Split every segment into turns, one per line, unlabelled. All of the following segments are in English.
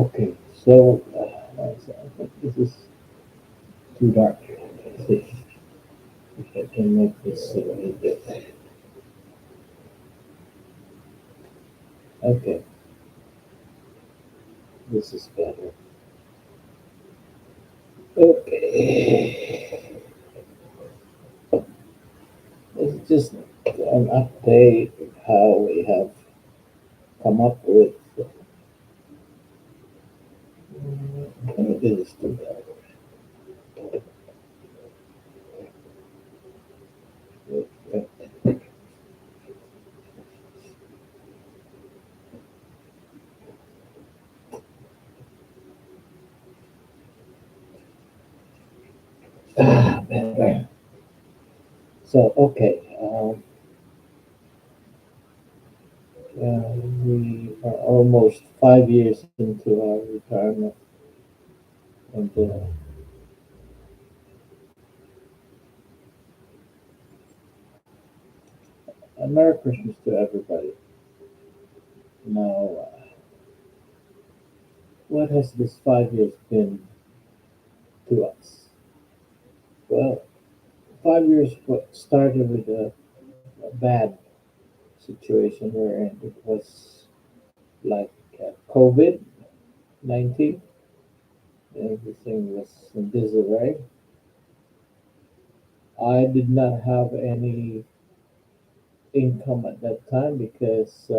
Okay, so I think this is too dark. Let's see if I can make this a little bit. Okay, this is better. Okay, it's just an update how we have come up with. This is too dark. Better. So okay, we are almost 5 years into our retirement, and a Merry Christmas to everybody. Now, what has this 5 years been to us? Well, 5 years what started with a bad situation where it was like COVID 19. Everything was in disarray. I did not have any income at that time because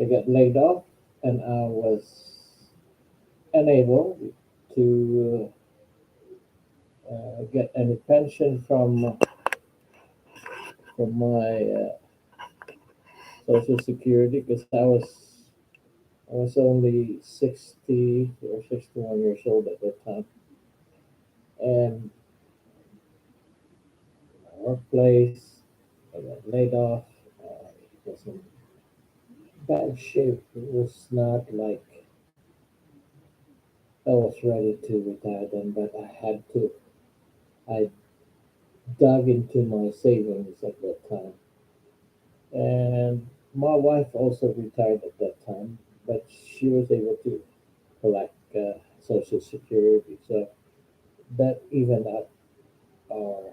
I got laid off and I was unable to get any pension from my social security because I was only 60 or 61 years old at that time, and my workplace I got laid off. It was in bad shape. It was not like I was ready to retire then, but I had to. I dug into my savings at that time. And my wife also retired at that time, but she was able to collect Social Security. So that evened out our,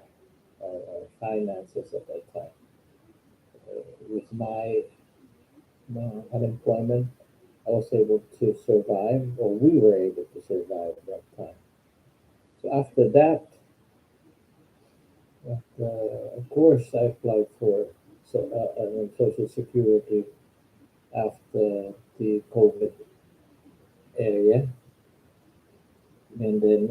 our finances at that time. With my unemployment, I was able to survive, or we were able to survive that time. So after that, of course, I applied for Social Security after the COVID area, and then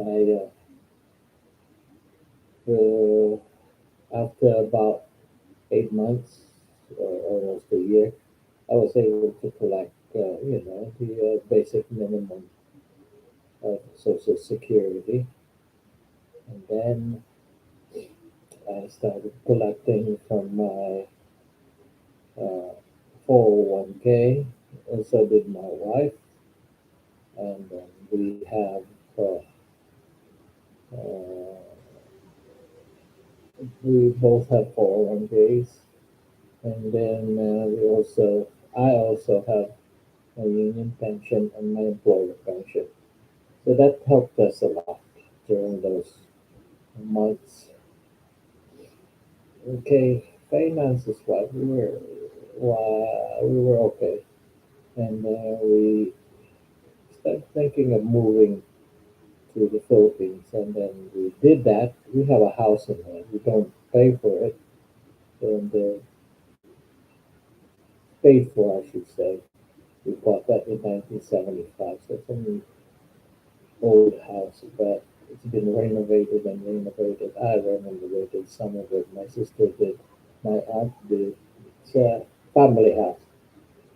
after about 8 months or almost a year, I was able to collect, the basic minimum of Social Security, and then I started collecting from my uh, 401k, and so did my wife, and we have uh, we both have 401ks, and then I also have my union pension and my employer pension. So that helped us a lot during those months. Okay, finances wise, we were okay, and we started thinking of moving to the Philippines, and then we did that. We have a house in there. We don't pay for it, and paid for, I should say. We bought that in 1975, so it's an old house, but it's been renovated and renovated. I renovated some of it. My sister did. My aunt did. It's a family house.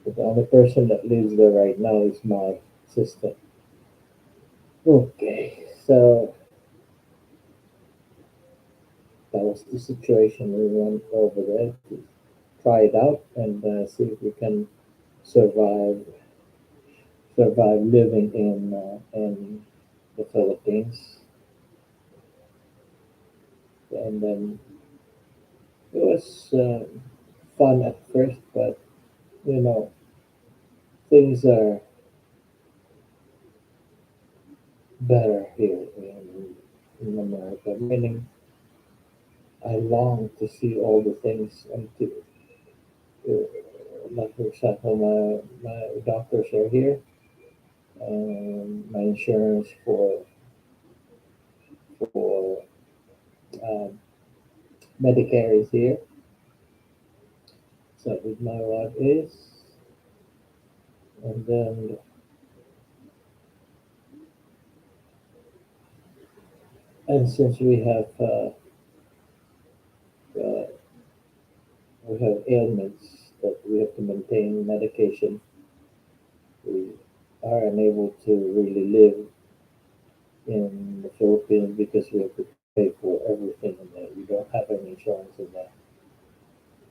But the only person that lives there right now is my sister. Okay, so that was the situation. We went over there to try it out and see if we can survive living in the Philippines. And then it was fun at first, but you know things are better here in America. Meaning, I long to see all the things and like for example, my doctors are here, and my insurance for um, Medicare is here. So with my wife is, and then and since uh, we have ailments that we have to maintain medication, we are unable to really live in the Philippines because we have to pay for everything in there. We don't have any insurance in there.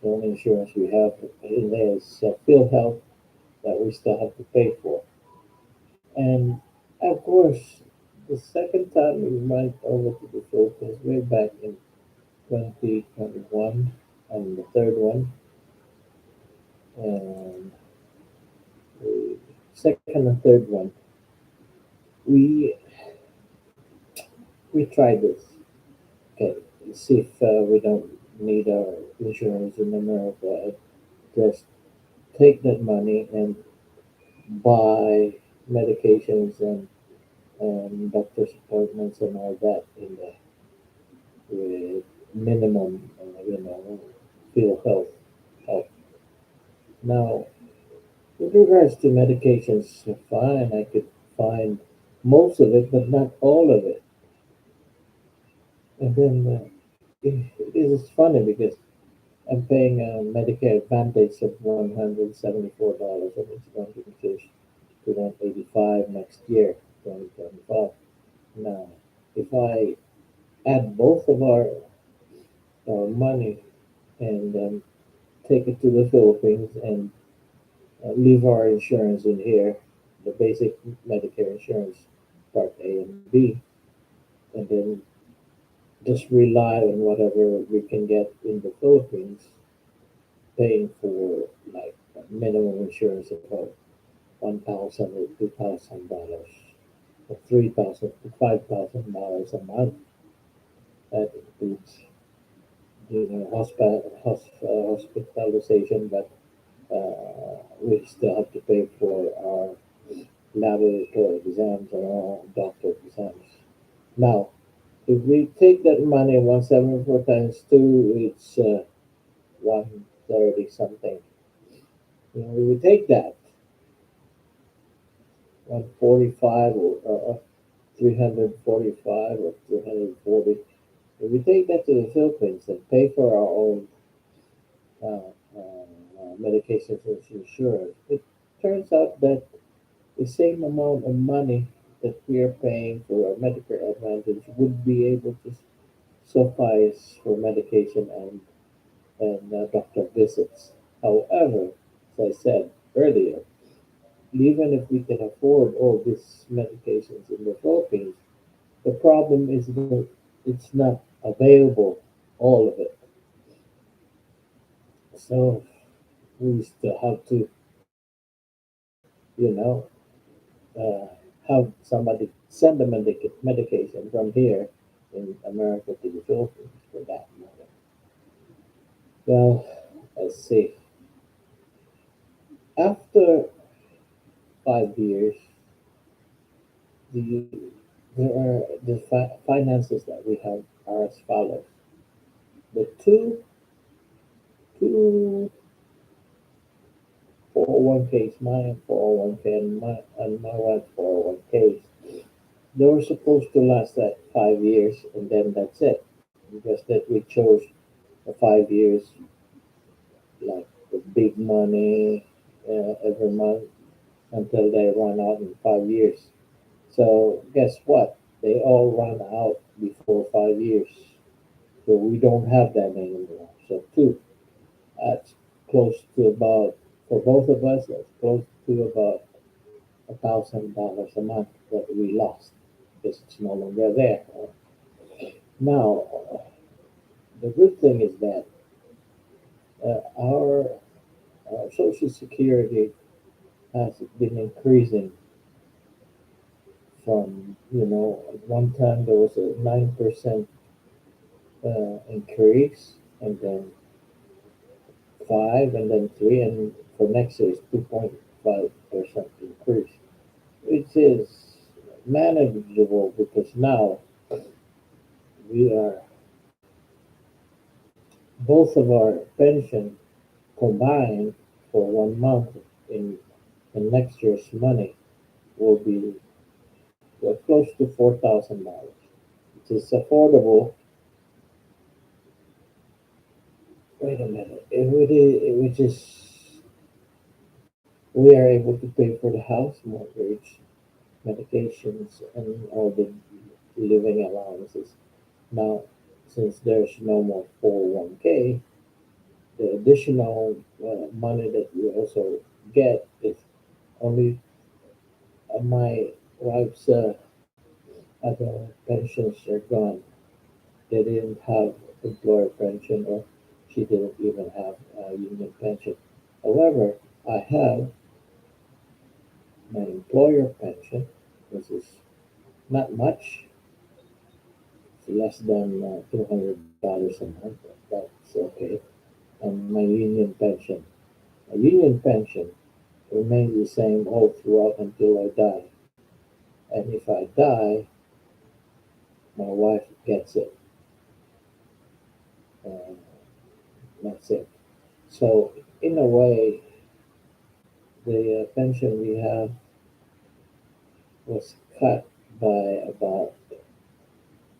The only insurance we have in there is field health that we still have to pay for. And of course, the second time we went over to the Philippines, way back in 2021, and the third one, and the second and third one, we we tried this. Okay, see if we don't need our insurance in America. Just take that money and buy medications and doctor's appointments and all that in there with minimum, field health. Now, with regards to medications, fine, I could find most of it, but not all of it. And then it is funny because I'm paying a Medicare Advantage of $174, and it's going to increase to 185 next year, 2025. Now, if I add both of our money and take it to the Philippines and leave our insurance in here, the basic Medicare insurance, Part A and B, and then just rely on whatever we can get in the Philippines, paying for like minimum insurance about 1,000 or $2,000 or 3,000 to $5,000 a month. That includes hospitalization, but we still have to pay for our laboratory exams and all doctor exams. Now, if we take that money 174 times two, it's 130 something. We would take that 145 or 345 or 340. If we take that to the Philippines and pay for our own medications and insurance, it turns out that the same amount of money that we are paying for our Medicare Advantage would be able to suffice for medication and doctor visits. However, as I said earlier, even if we can afford all these medications in the Philippines, the problem is that it's not available, all of it. So we still have to, you know, have somebody send the medication from here in America to the Philippines for that matter. Well, let's see. After 5 years, the there are the finances that we have are as follows: the two 401ks, my 401k and my wife's 401ks. They were supposed to last that 5 years, and then that's it. Because that we chose the 5 years, like the big money every month until they run out in 5 years. So guess what? They all run out before 5 years. So we don't have that anymore. So two, that's close to about, for both of us, that's close to about $1,000 a month that we lost because it's no longer there. Now, the good thing is that our Social Security has been increasing from, at one time there was a 9% increase, and then 5, and then 3, and for next year it's 2.5% increase, which is manageable because now we are both of our pension combined for 1 month in next year's money will be close to $4,000. It is affordable. Wait a minute. Which is we are able to pay for the house mortgage, medications, and all the living allowances. Now, since there's no more 401k, the additional money that you also get is only my wife's other pensions are gone. They didn't have employer pension, or she didn't even have a union pension. However, I have my employer pension, which is not much. It's less than $200 a month. But that's okay. And my union pension. My union pension remains the same all throughout until I die. And if I die, my wife gets it. Uh, that's it. So, in a way, the pension we have was cut by about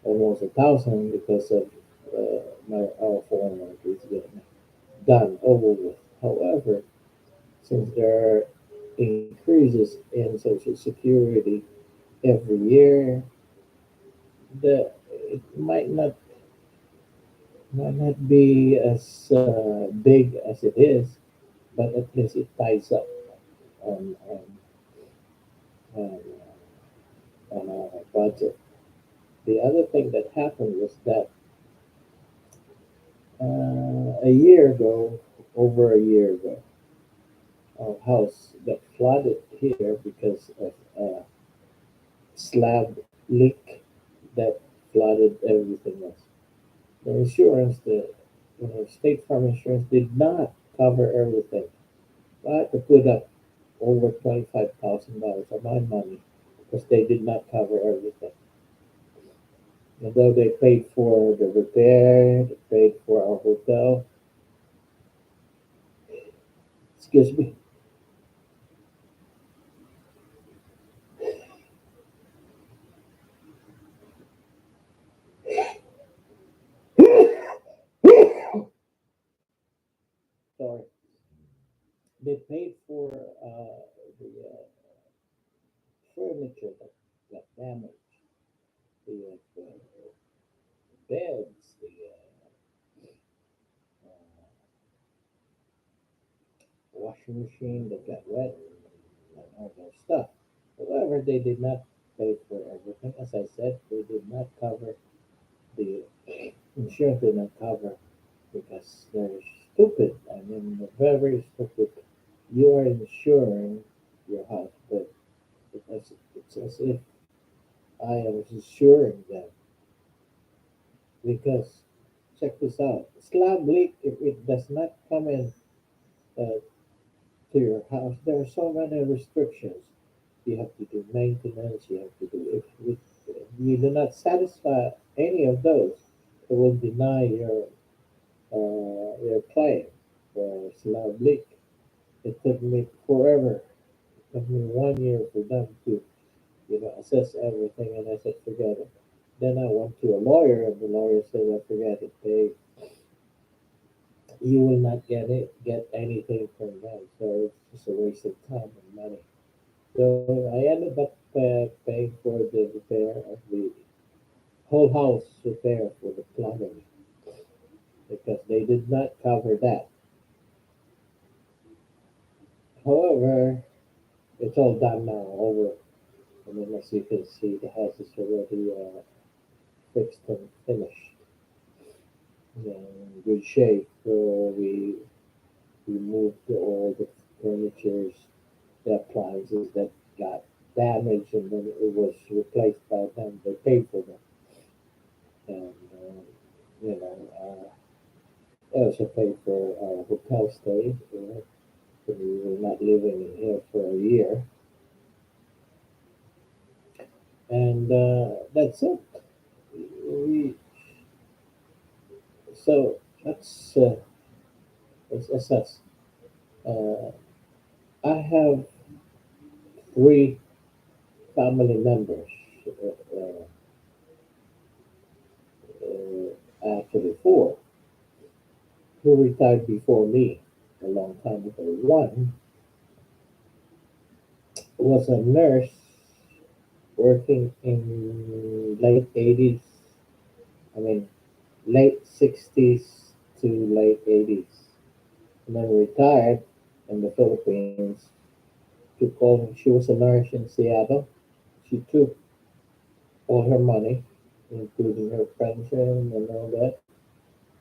almost 1,000 because of our foreign workers getting done over with. However, since there are increases in Social Security every year, it might not be as big as it is, but at least it ties up on, on our budget. The other thing that happened was that a year ago, over a year ago, our house got flooded here because of a slab leak that flooded everything else. The insurance, the State Farm insurance did not cover everything. I had to put up over $25,000 of my money because they did not cover everything. Although they paid for the repair, they paid for our hotel. Excuse me. Sorry. They paid for the furniture that got damaged, the beds, the washing machine that got wet, and all that stuff. However, they did not pay for everything. As I said, they did not cover the insurance did not cover because they're stupid. I mean, they're very stupid. You are insuring your house, but it's as if I am insuring them because check this out. Slab leak, if it does not come in uh, to your house, there are so many restrictions. You have to do maintenance. You have to do if you do not satisfy any of those, it will deny your claim for slab leak. It took me forever. It took me 1 year for them to assess everything, and I said forget it. Then I went to a lawyer, and the lawyer said, "I forget it. You will not get anything from them, so it's just a waste of time and money." So I ended up paying for the repair of the whole house repair for the plumbing because they did not cover that. However, it's all done now over. I mean, as you can see, the house is already fixed and finished, in good shape. So we removed all the furnitures, the appliances that got damaged, and then it was replaced by them. They paid for them, and you know, I also paid for a hotel stay. We were not living in here for a year, and that's it. We so let's assess. Uh, I have three family members, actually four, who retired before me a long time ago. One was a nurse working in late 80s, I mean, late 60s to late 80s, and then retired in the Philippines. She was a nurse in Seattle. She took all her money, including her pension and all that,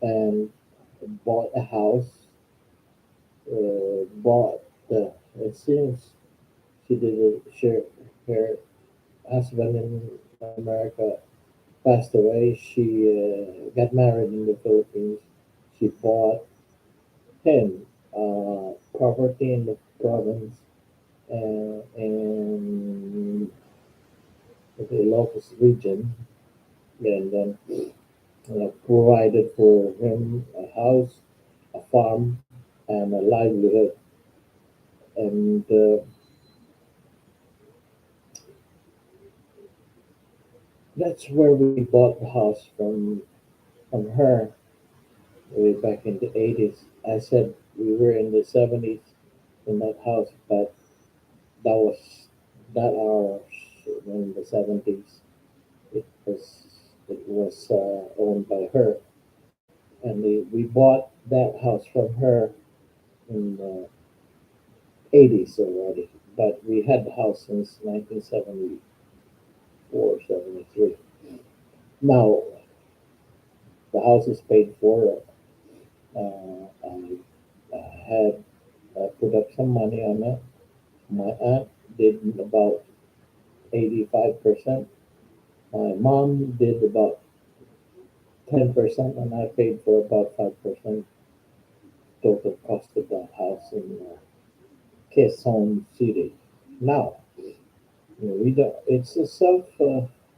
and bought a house, bought the, it seems she did it, her husband in America passed away. She got married in the Philippines. She bought him property in the province in the Ilocos region, and then provided for him a house, a farm, and a livelihood. And that's where we bought the house from her way back in the 80s. I said we were in the 70s in that house, but that was not ours in the 70s. It was owned by her, and we bought that house from her in the 80s already. But we had the house since 1974, 73. Now the house is paid for. I had put up some money on it. My aunt did about 85%. My mom did about 10%, and I paid for about 5% total cost of that house in Quezon City. Now, we don't. It's a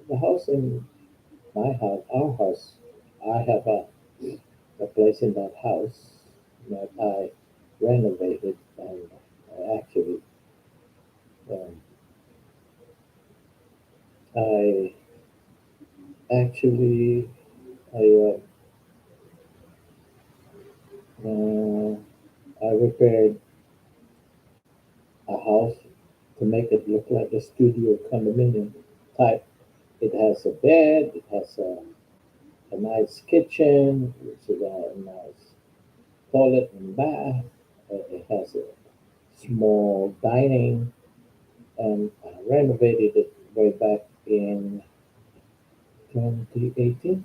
the house in my house, our house. I have a place in that house that I renovated, and I um, I actually, I I repaired a house to make it look like a studio condominium type. It has a bed, it has a nice kitchen, it's a nice toilet and bath, it has a small dining, and I renovated it way back in 2018,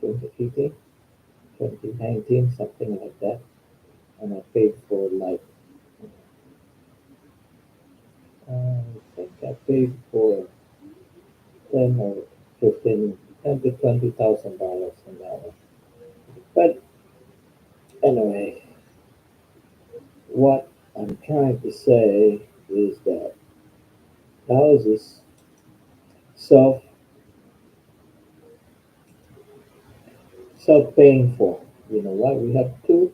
2018, 2019, something like that. And I paid for like, I think I paid for 10 or 15, 10 to $20,000 on that one. But anyway, what I'm trying to say is that the house is self self paying for. You know why? We have two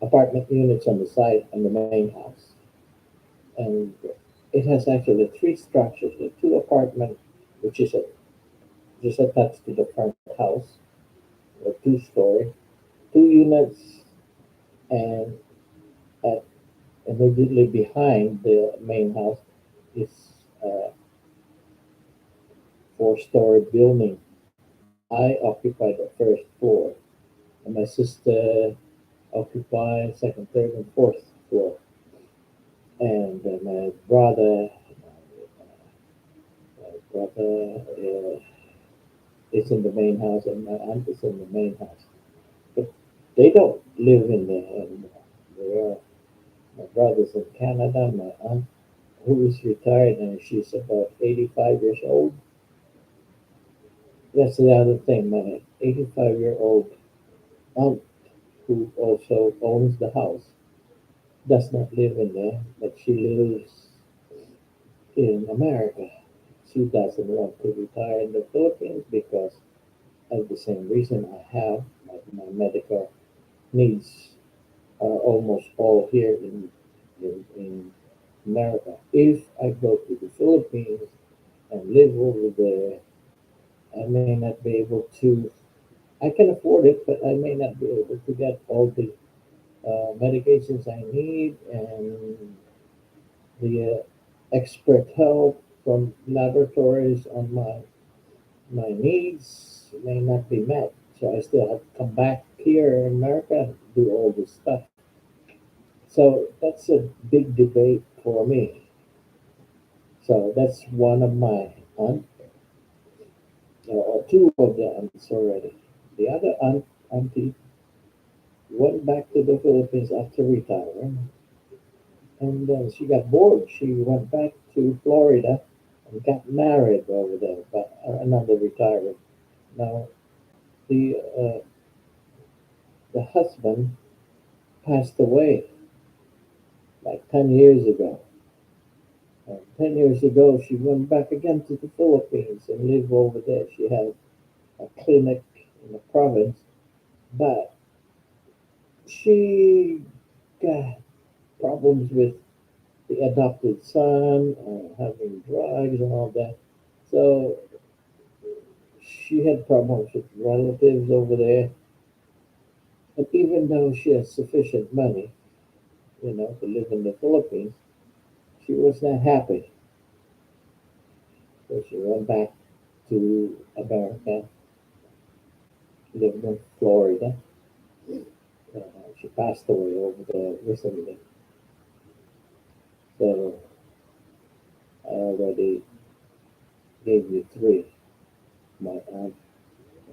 apartment units on the side on the main house, and it has actually three structures: the two apartment, which is just attached to the front house, a two-story, two units, and at immediately behind the main house is a four-story building. I occupy the first floor, and my sister occupy second, third, and fourth floor. And my brother is in the main house, and my aunt is in the main house. But they don't live in there anymore. They are, my brother's in Canada, my aunt who is retired and she's about 85 years old. That's the other thing. My 85-year-old aunt, who also owns the house, does not live in there, but she lives in America. She doesn't want to retire in the Philippines because of the same reason I have. My medical needs are almost all here in America. If I go to the Philippines and live over there, I may not be able to. I can afford it, but I may not be able to get all the medications I need and the expert help from laboratories on my needs may not be met. So I still have to come back here in America and do all this stuff. So that's a big debate for me. So that's one of my aunt, or two of the aunts already. The other auntie went back to the Philippines after retiring, and then she got bored. She went back to Florida and got married over there, but another retiree. Now the husband passed away like 10 years ago. 10 years ago, she went back again to the Philippines and lived over there. She had a clinic in the province, but she got problems with the adopted son, having drugs and all that. So she had problems with relatives over there. And even though she has sufficient money, to live in the Philippines, she was not happy. So she went back to America, lived in Florida. Uh, she passed away over there recently. So I already gave you three. My aunt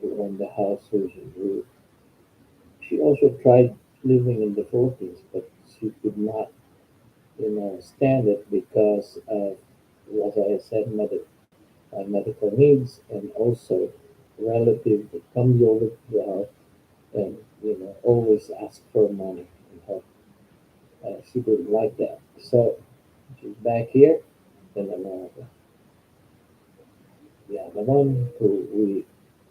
who owned the house, who she also tried living in the Philippines, but she could not, stand it because of, as I said, medical needs and also relative that comes over to the house and always ask for money and help. She didn't like that, so she's back here in America. Yeah, the one who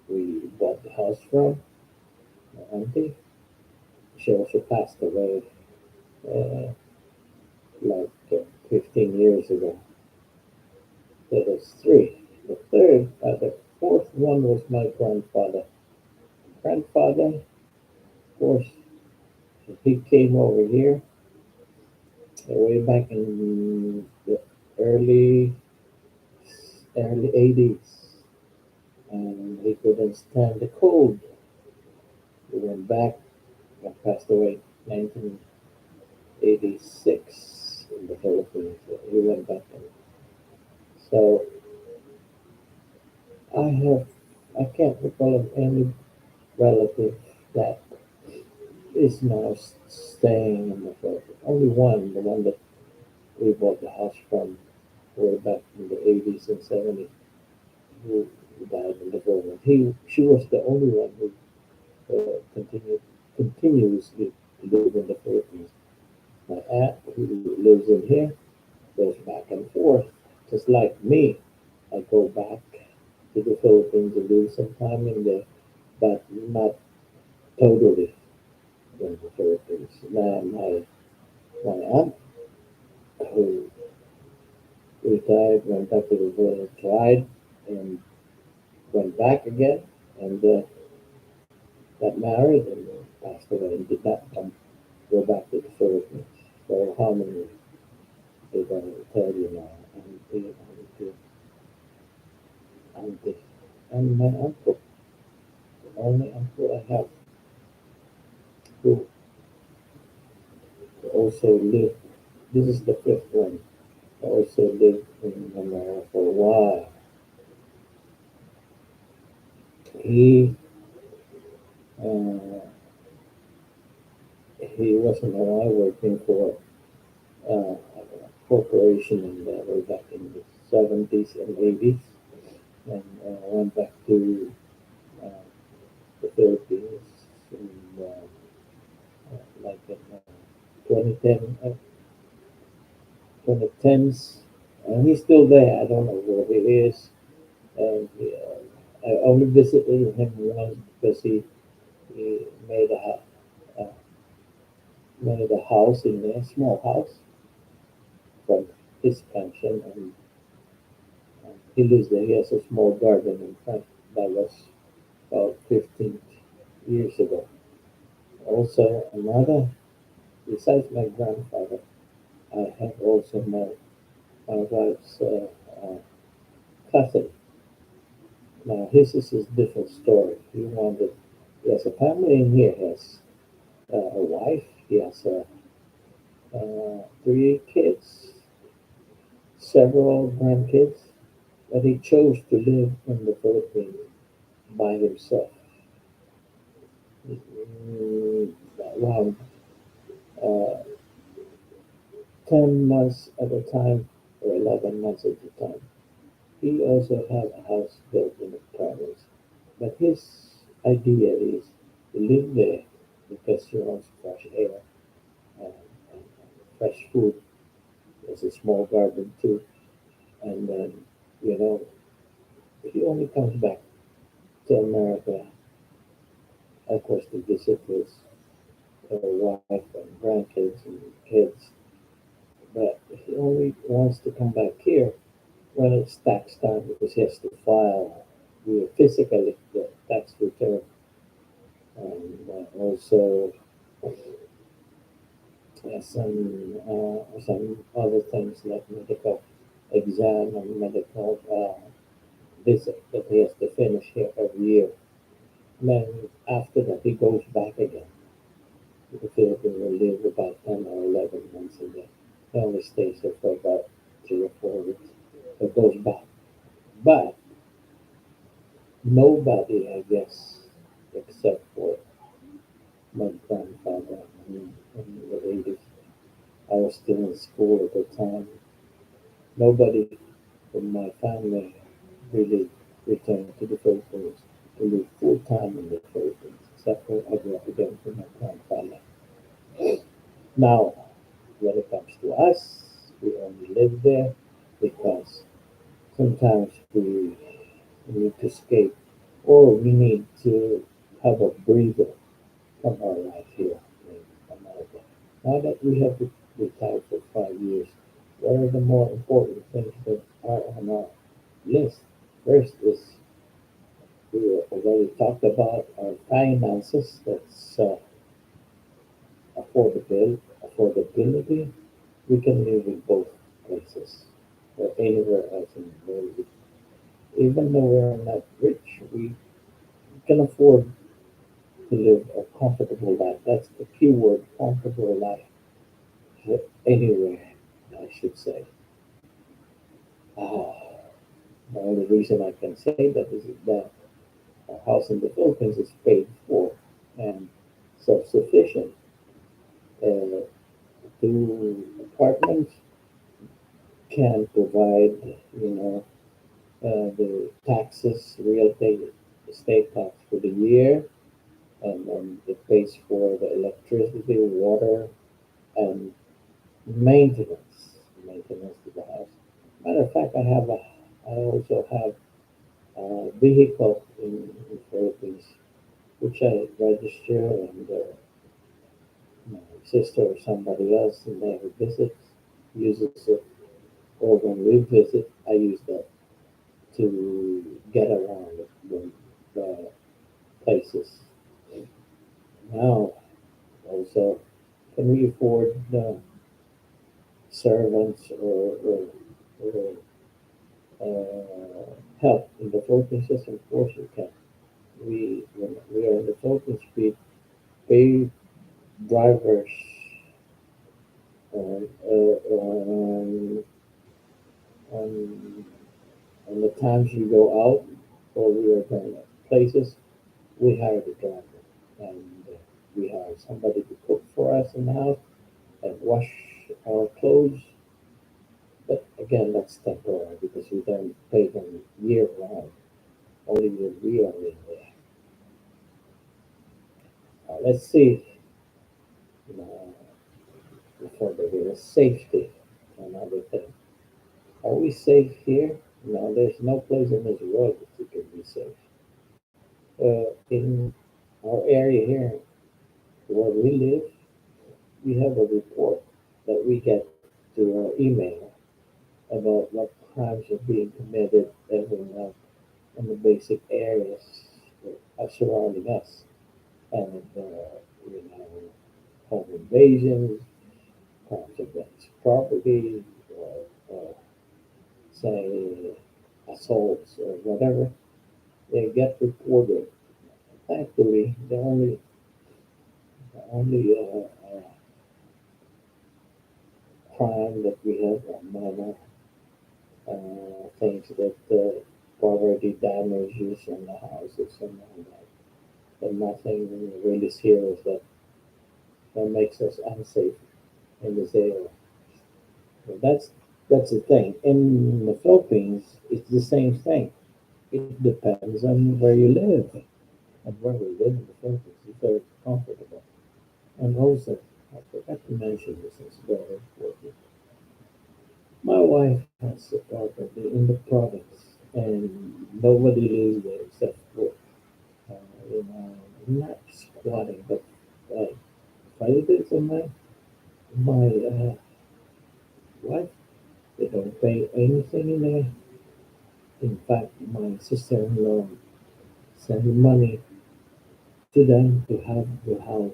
we bought the house from, my auntie, she also passed away uh, like 15 years ago. So that's three. The fourth one was my grandfather. Grandfather, of course, he came over here way back in the early early 80s, and he couldn't stand the cold. He went back and passed away 1986 in the Philippines. So he went back, and so I can't recall of any relative that is now staying in the Philippines. Only one, the one that we bought the house from way back in the 80s and 70s, who died in the Philippines. She was the only one who continuously to live in the Philippines. My aunt, who lives in here, goes back and forth, just like me. I go back to the Philippines and live some time in there, but not totally in the Philippines. Now, my aunt, who retired, went back to the village, tried, and went back again, and got married and passed away and did not go back to the Philippines. So how many did I tell you now? Auntie, and my uncle, the only uncle I have, who also lived. This is the fifth one. Also lived in America for a while. He uh, he wasn't alive working for. corporation in way back in the 70s and 80s, and went back to uh, the Philippines in like in 2010, 2010s. And he's still there. I don't know where he is. And I only visited him once because he uh, made a house in there, small house from his pension, and he lives there. He has a small garden in front. That was about 15 years ago. Also, another, besides my grandfather, I have also my wife's cousin. Now, his is a different story. He has a family in here. He has a wife. He has three kids, several grandkids, but he chose to live in the Philippines by himself. Around uh, 10 months at a time or 11 months at a time. He also had a house built in the province, but his idea is to live there because he wants fresh air and fresh food. There's a small garden too, and then you know he only comes back to America, of course, to visit his wife and grandkids and kids, but he only wants to come back here when it's tax time because he has to file physically the tax return and also some other things like medical exam and medical visit that he has to finish here every year. And then after that, he goes back again to the Philippines and live about 10 or 11 months and then he only stays there for about 3 or 4 weeks. So goes back. But nobody, I guess, except for my grandfather in the 80s. I was still in school at the time. Nobody from my family really returned to the Philippines to live full time in the Philippines, except for again for my grandfather. Now, when it comes to us, we only live there because sometimes we need to escape or we need to have a breather from our life here in America. Now that we have retired for 5 years, what are the more important things that are on our list? First is we already talked about our finances. That's affordability. We can live in both places or anywhere else in the world. Even though we're not rich, we can afford to live a comfortable life. That's the key word, comfortable life. Anywhere, I should say. Ah, the only reason I can say that is that a house in the Philippines is paid for and self-sufficient. Uh, two apartments can provide, you know, the taxes, estate tax for the year, and then it pays for the electricity, water, and maintenance to the house. Matter of fact, I also have a vehicle in Philippines, which I register, and my sister or somebody else in there who visits uses it, or when we visit, I use that to get around the places. Now, also, can we afford servants or help in the Philippines? Yes, of course you can. When we are in the Philippines, we pay drivers on, on, on the times you go out or we are going to places, we hire the driver and we hire somebody to cook for us in the house and wash. our clothes, but again, that's temporary because we don't pay them year round. Only when we are in there. Let's see. Before there is safety, another thing. Are we safe here? No, there's no place in this world that you can be safe. In our area here, where we live, we have a report that we get to our email about what crimes are being committed every month in the basic areas surrounding us. And, home invasions, crimes against property, or say assaults or whatever, they get reported. Thankfully, the only crime that we have are minor things that property damages in the houses and all that, but nothing really serious that makes us unsafe in this area. So that's the thing. In the Philippines, it's the same thing. It depends on where you live, and where we live in the Philippines is very comfortable. And also, I forgot to mention this, it's very important. My wife has a property in the province, and nobody lives there except for, uh, you know, not squatting, but uh, relatives of my wife. They don't pay anything in there. In fact, my sister-in-law sent money to them to have the house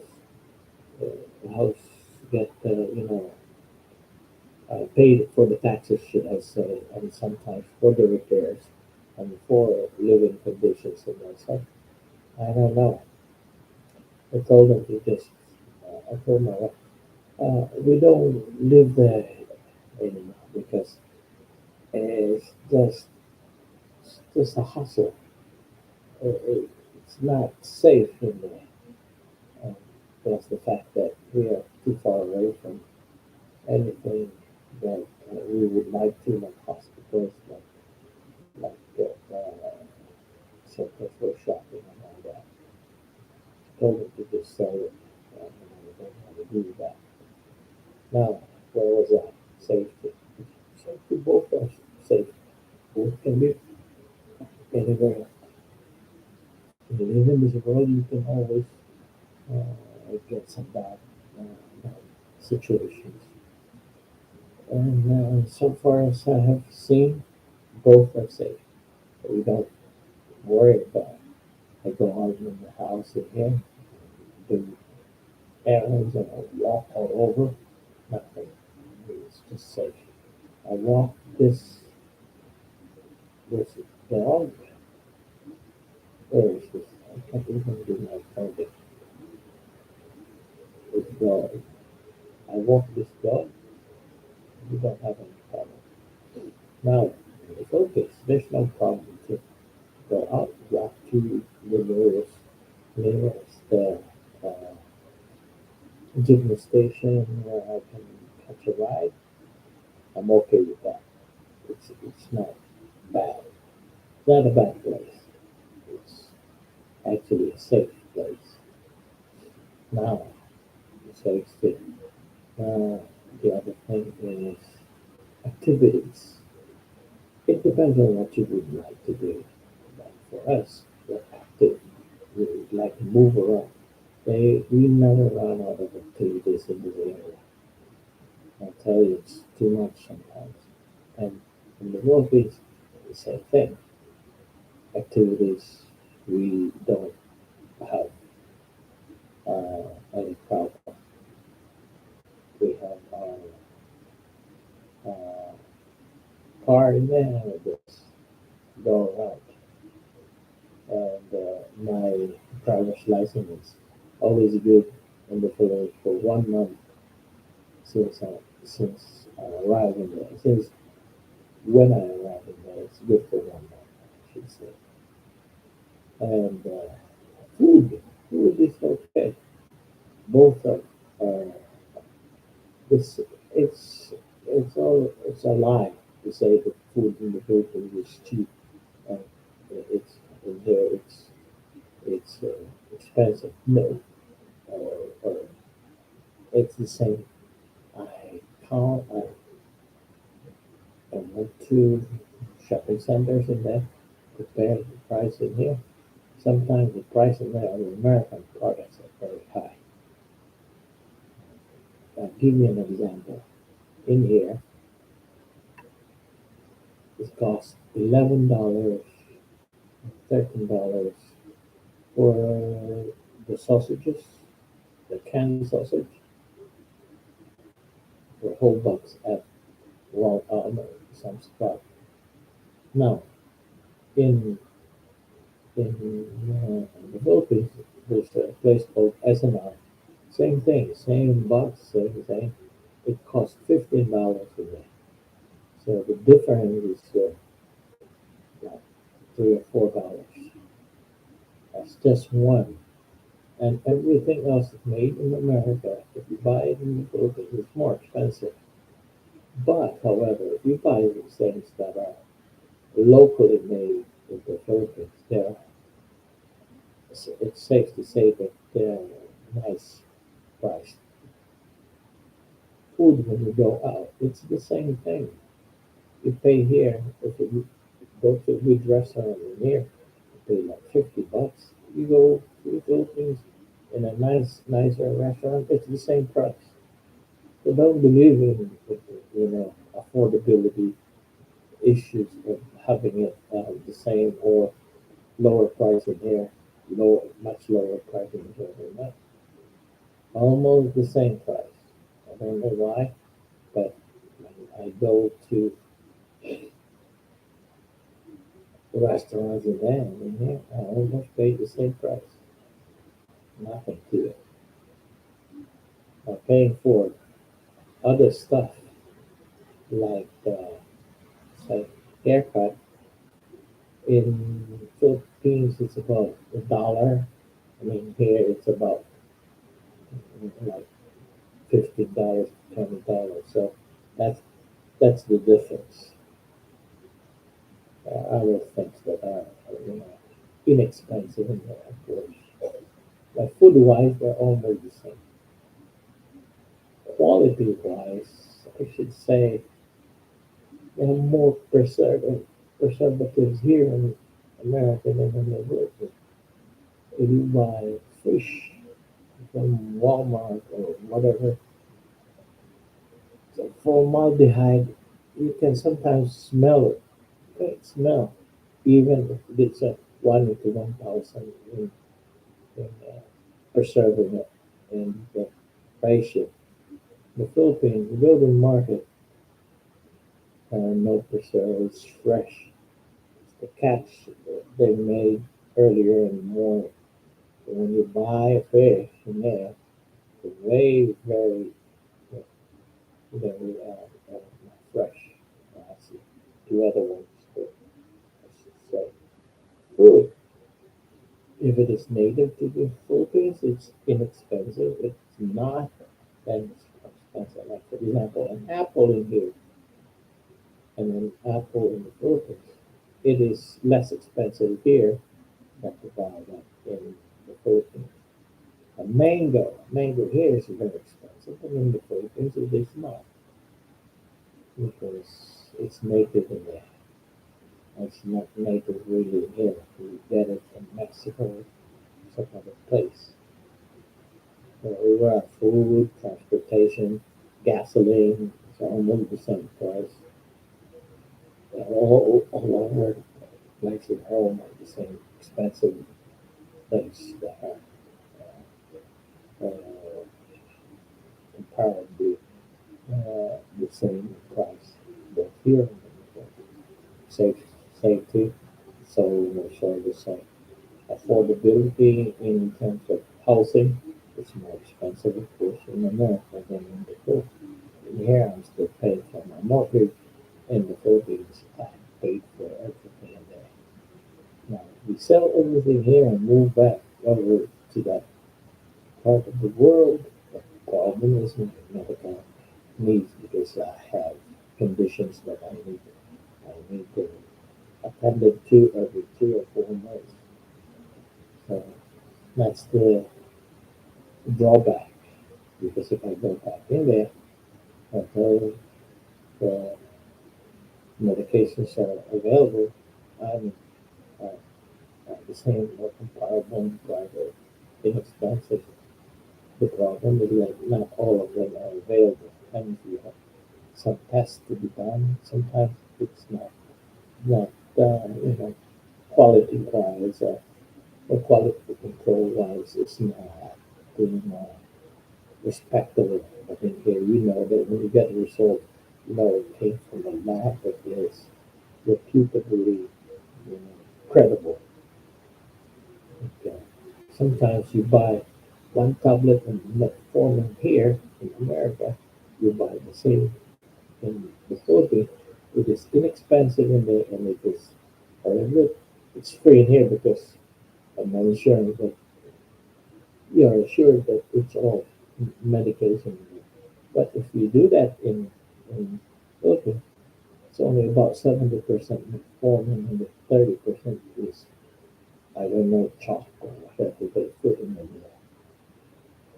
get, paid for the taxes, should I say, and sometimes for the repairs and for living conditions and that stuff. I don't know. I told them to just, I told my wife, we don't live there anymore because it's just a hustle. It's not safe in there. And plus the fact that we are too far away from anything that we would like to, like hospitals, like centers for shopping and all that. Told them to just sell it. We don't want to do that. Now, where was I? Safety. Safety, both are safe. Both can be anywhere. You live in this world, you can always get some bad situations. And so far as I have seen, both are safe. We don't worry about it. I go out in the house in here, do errands, and I walk all over. Nothing. It's just safe. I walk this dog. Where is this? I can't even do my target. This dog. I walk this dog. We don't have any problem. Now, in the Philippines, there's no problem to go out, walk to the nearest jeepney station where I can catch a ride. I'm okay with that. It's not bad. It's not a bad place. It's actually a safe place. Now, the safe thing. The other thing is activities. It depends on what you would like to do. But for us, we're active. We would like to move around. We never run out of activities in this area. I tell you, it's too much sometimes. And in the Philippines, the same thing. Activities, we don't have any problem. We have our uh, car in there and we just go around. And my driver's license is always good in the Philippines for 1 month since I arrived in there. Since when I arrived in there, it's good for 1 month, I should say. And food, food is okay. Both are this. it's it's a lie to say that food in the Philippines is cheap. Uh, it's in there. It's expensive. No, or it's the same. I can't. I went to shopping centers and then compare the price in here. Sometimes the price in there of American products are very high. I'll give you an example. In here, it costs $11, $13 for the sausages, the canned sausage, for whole bucks at some spot. Now, in the Philippines, there's a place called SNR. Same thing, same box, same thing. It costs $15 a day. So the difference is like $3 or $4. That's just one. And everything else is made in America. If you buy it in the Philippines, it's more expensive. But, however, if you buy these things that are locally made in the Philippines, it's safe to say that they're nice priced. Food when you go out, it's the same thing. You pay here, if you go to a good restaurant in here, you pay like $50. You go to the Philippines in a nicer restaurant, it's the same price. So don't believe in affordability issues of having it the same or lower price in here, much lower price in here than that. Almost the same price. I don't know why, but when I go to restaurants in there and in here, I almost pay the same price. Nothing to it. I'm paying for other stuff like say haircut. In Philippines, it's about $1. I mean, here it's about like $15, $20. So that's that's the difference. Other things that are inexpensive in there, of course. But food wise, they're almost the same. Quality wise, I should say there are more preservatives here in America than in the world. If you buy fish from Walmart or whatever, so formaldehyde, you can sometimes smell it. You can smell, even if it's a 1 to 1,000 in preserving it in the ratio. The Philippines, you go to the market, no preserve, it's fresh. It's the catch that they made earlier in the morning. So when you buy a fish from there, it's very fresh. I see the other ones, but I should say. Food, if it is native to the Philippines, it's inexpensive. It's not that expensive. Like, for example, an apple in here and an apple in the Philippines, it is less expensive here than to buy that in the Philippines. A mango here is very expensive, and in the Philippines it is not because it's native in there. It's not native really here. We get it from Mexico, some other place. Everywhere, food, transportation, gasoline, it's almost the same price. All over the place at home are the same expensive things that are comparably the same price. But here, safe, safety, so much are the same. Affordability in terms of housing, it's more expensive, of course, in America than in the Philippines. And here, I'm still paying for my mortgage. In the Philippines, I paid for everything in there. Now, if we sell everything here and move back over to that part of the world, the problem is in America. needs because I have conditions that I need to attended to every 3 or 4 months. So that's the drawback because if I go back in there until the medications are available, I'm at the same or comparable private inexpensive. The problem is that not all of them are available. And you have some tests to be done. Sometimes it's not quality wise or quality control wise it's not being respectable. But in here, you know that when you get a result, you know it came from a lab that is reputably, credible. Okay. Sometimes you buy one tablet and metformin here in America, you buy the same in the Philippines. It is inexpensive in there and it is good. It's free in here because I'm not insurance, but you are assured that it's all medication. But if you do that in Philippines, it's only about 70% metformin and the 30% is I don't know chalk or whatever they put in there.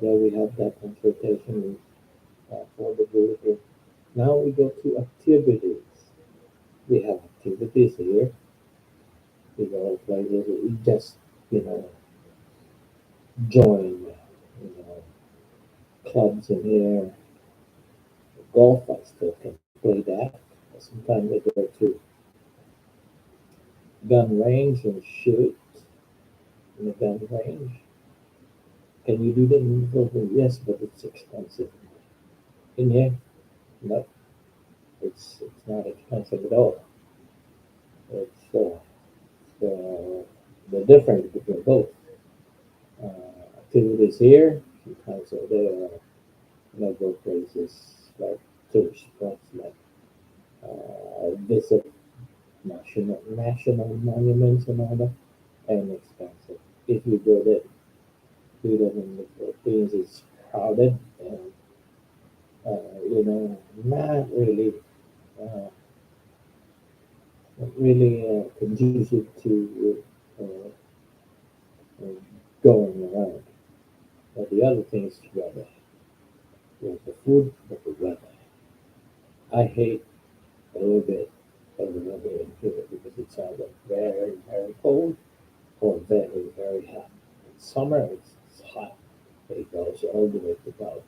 There we have that consultation for the group. Now we go to activities. We have activities here. Places that we just, you know, join, clubs in here. Golf, I still can play that. Sometimes I go to gun range and shoot in the gun range. Can you do that in Brooklyn? Yes, but it's expensive. In here, no, it's not expensive at all. It's the difference between both. Activities here, sometimes there are go places like tourist spots like visit national monuments and all that, and expensive. If you go there, do that in the Philippines, it's crowded and not really uh, conducive to uh, going around. But the other thing is weather. There's the food, but the weather. I hate a little bit of the weather in here because it's either very, very cold or very, very hot. In summer, it's hot. It goes all the way to about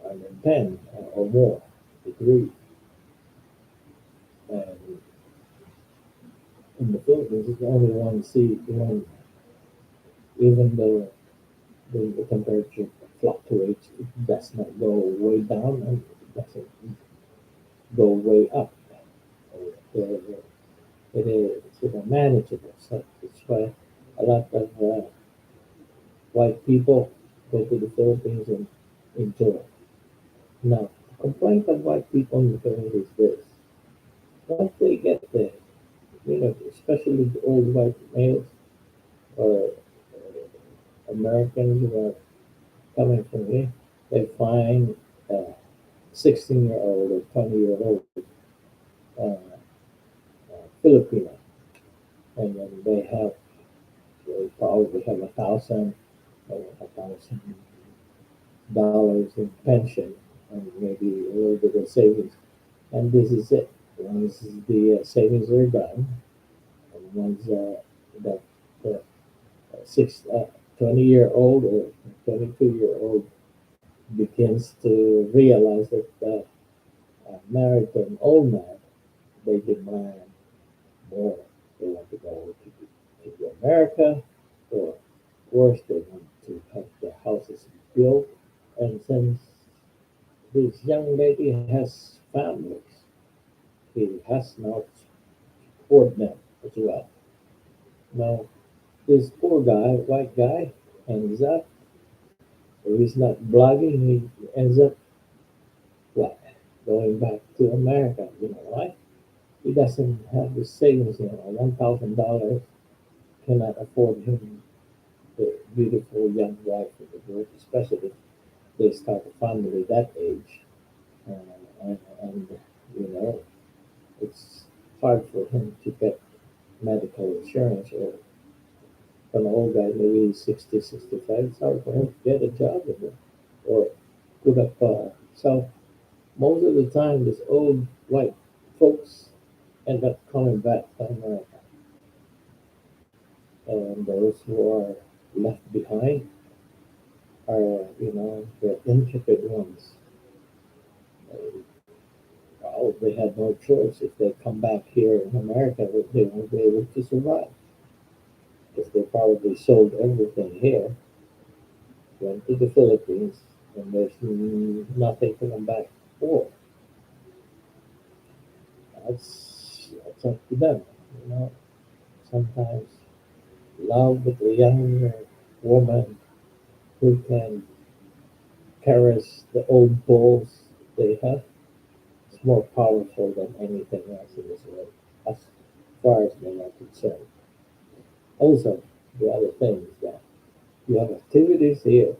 110 or more degrees. And in the Philippines, it's only one sea, even though the temperature fluctuates, it does not go way down and it doesn't go way up. It, it is manageable. So it's why a lot of white people go to the Philippines and enjoy. Now, the complaint of white people in the Philippines is this. Once they get there, especially the old white males or Americans who are coming from here, they find a 16-year-old or 20-year-old Filipino, and then they probably have $1,000 in pension and maybe a little bit of savings, and this is it. Once the savings are done, and once that uh, 20-year-old or 22-year-old begins to realize that married to an old man, they demand more. They want to go to America, or worse, they want to have their houses built. And since this young lady has families, he has now support them as well. Now, this poor guy, white guy, ends up, if he's not blogging, he ends up what? Going back to America. You know why? He doesn't have the savings. $1,000 cannot afford him the beautiful young wife of the world, especially. they start a family that age, and you know it's hard for him to get medical insurance, or for an old guy, maybe 60, 65, it's hard for him to get a job or put up. So most of the time, this old white folks end up coming back to America, and those who are left behind are, the intrepid ones. Well, they had no choice. If they come back here in America, they won't be able to survive because they probably sold everything here, went to the Philippines, and there's nothing to come back for. That's up to them. You know, sometimes love with a younger woman who can caress the old bulls they have is more powerful than anything else in this world, as far as they are concerned. Also, the other thing is that you have activities here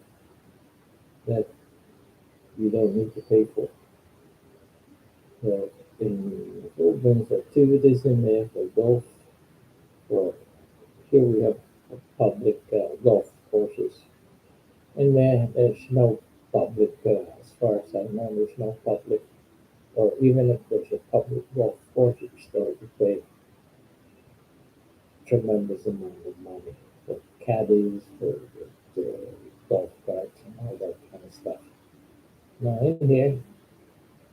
that you don't need to pay for. So in the Philippines, activities in there for golf, for here we have public golf courses. And there's no public, as far as I know, there's no public, or even if there's a public golf course, you still have to pay tremendous amount of money for caddies, for the golf carts, and all that kind of stuff. Now in here,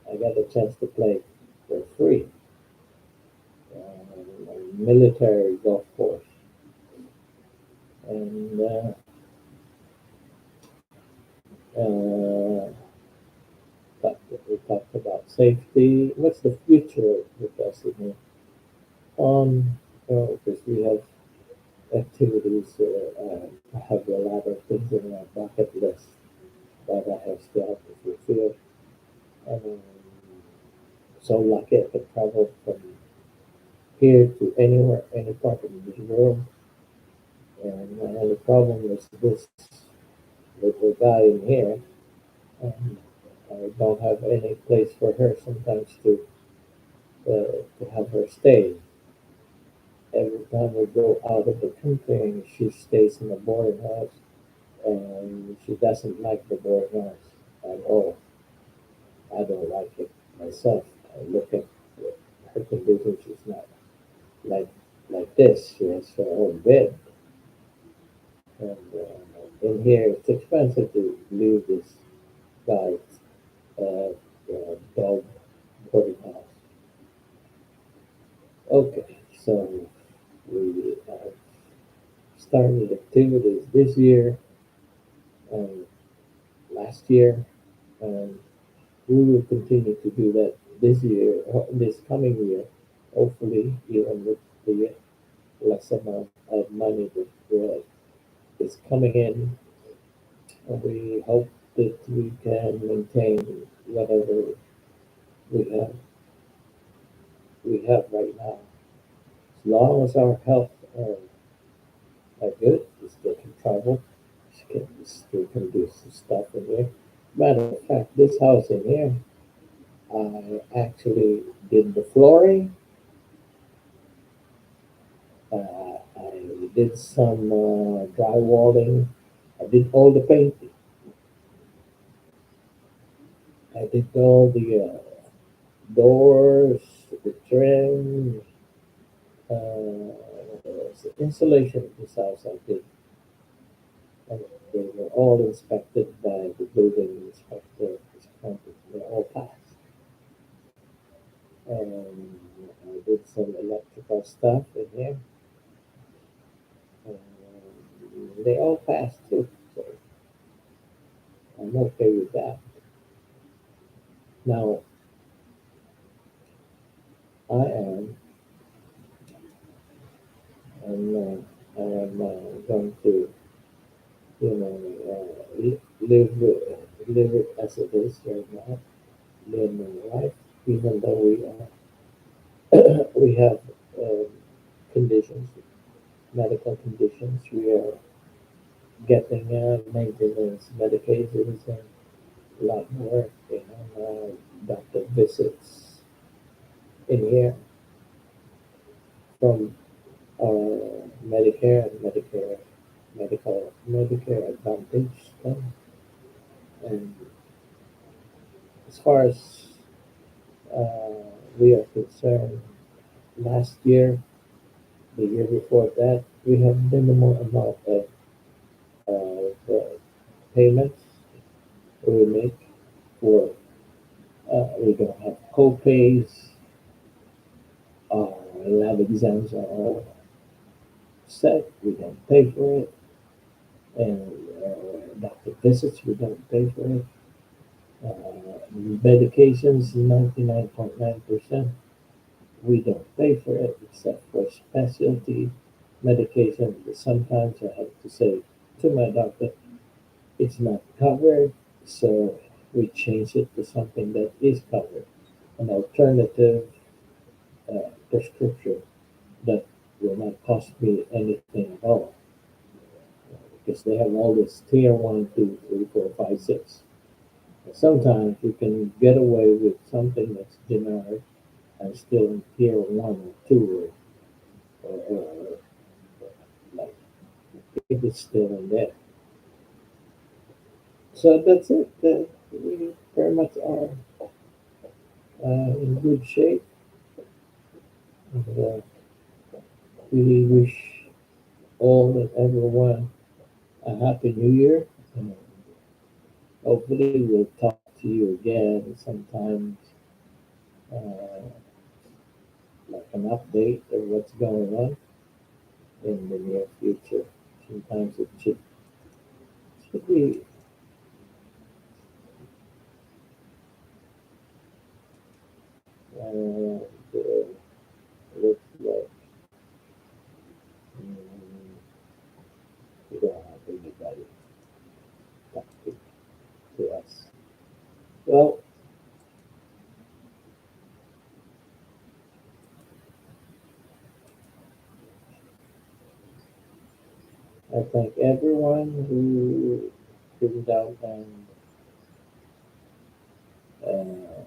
I got a chance to play for free a military golf course, and uh, we talked about safety. What's the future with us in here? Because we have activities. I have a lot of things in my bucket list that I have still have to fulfill. And so lucky I can travel from here to anywhere, any part of the world. And my only problem is this little guy in here, and I don't have any place for her sometimes to have her stay. Every time we go out of the country, she stays in a boarding house, and she doesn't like the boarding house at all. I don't like it myself. I look at her condition; she's not like this. She has her own bed, and in here it's expensive to leave this guy's dog boarding house. Okay, so we started activities this year and last year, and we will continue to do that this year, this coming year, hopefully, even with the less amount of money that is coming in. We hope that we can maintain whatever we have we have right now. As long as our health are good, we still can travel, we still can do some stuff in here. Matter of fact, this house in here, I actually did the flooring. I did some drywalling. I did all the painting. I did all the doors, the trim, the insulation of this house. I did, and they were all inspected by the building inspector. They all passed. And I did some electrical stuff in here. They all passed too, so I'm okay with that. Now I am, I am going to, live it as it is right now. Live my life, even though we have um, conditions, medical conditions. We are getting maintenance medications, a lot more, doctor visits in here from Medicare and Medicare Advantage stuff. And as far as we are concerned, last year, the year before that, we have minimal amount of payments we make for, we don't have co-pays, our lab exams are all set, we don't pay for it, and doctor visits, we don't pay for it. Medications, 99.9%, we don't pay for it except for specialty medication. Sometimes I have to say to my doctor, it's not covered, so we change it to something that is covered, an alternative prescription that will not cost me anything at all, because they have all this tier one, two, three, four, five, six. Sometimes you can get away with something that's generic and still in tier one or two, or like if it's still in there. So that's it. We very much are in good shape. And, we wish all and everyone a happy new year. And hopefully we'll talk to you again sometimes, uh, like an update of what's going on in the near future. Sometimes it should be uh, looks like mm, we don't have anybody talking to us. Well, I thank everyone who tuned out and uh,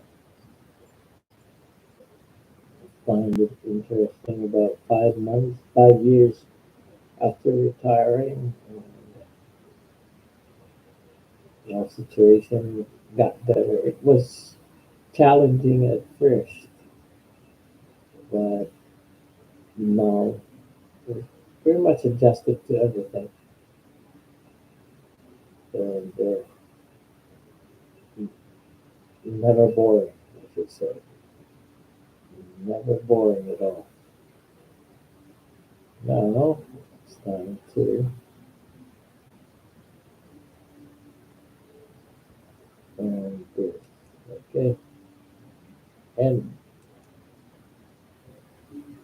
find it interesting about 5 months, 5 years after retiring. And, situation got better. It was challenging at first, but now we're pretty much adjusted to everything. And never boring, I should say. Never boring at all. Now it's time to and okay. And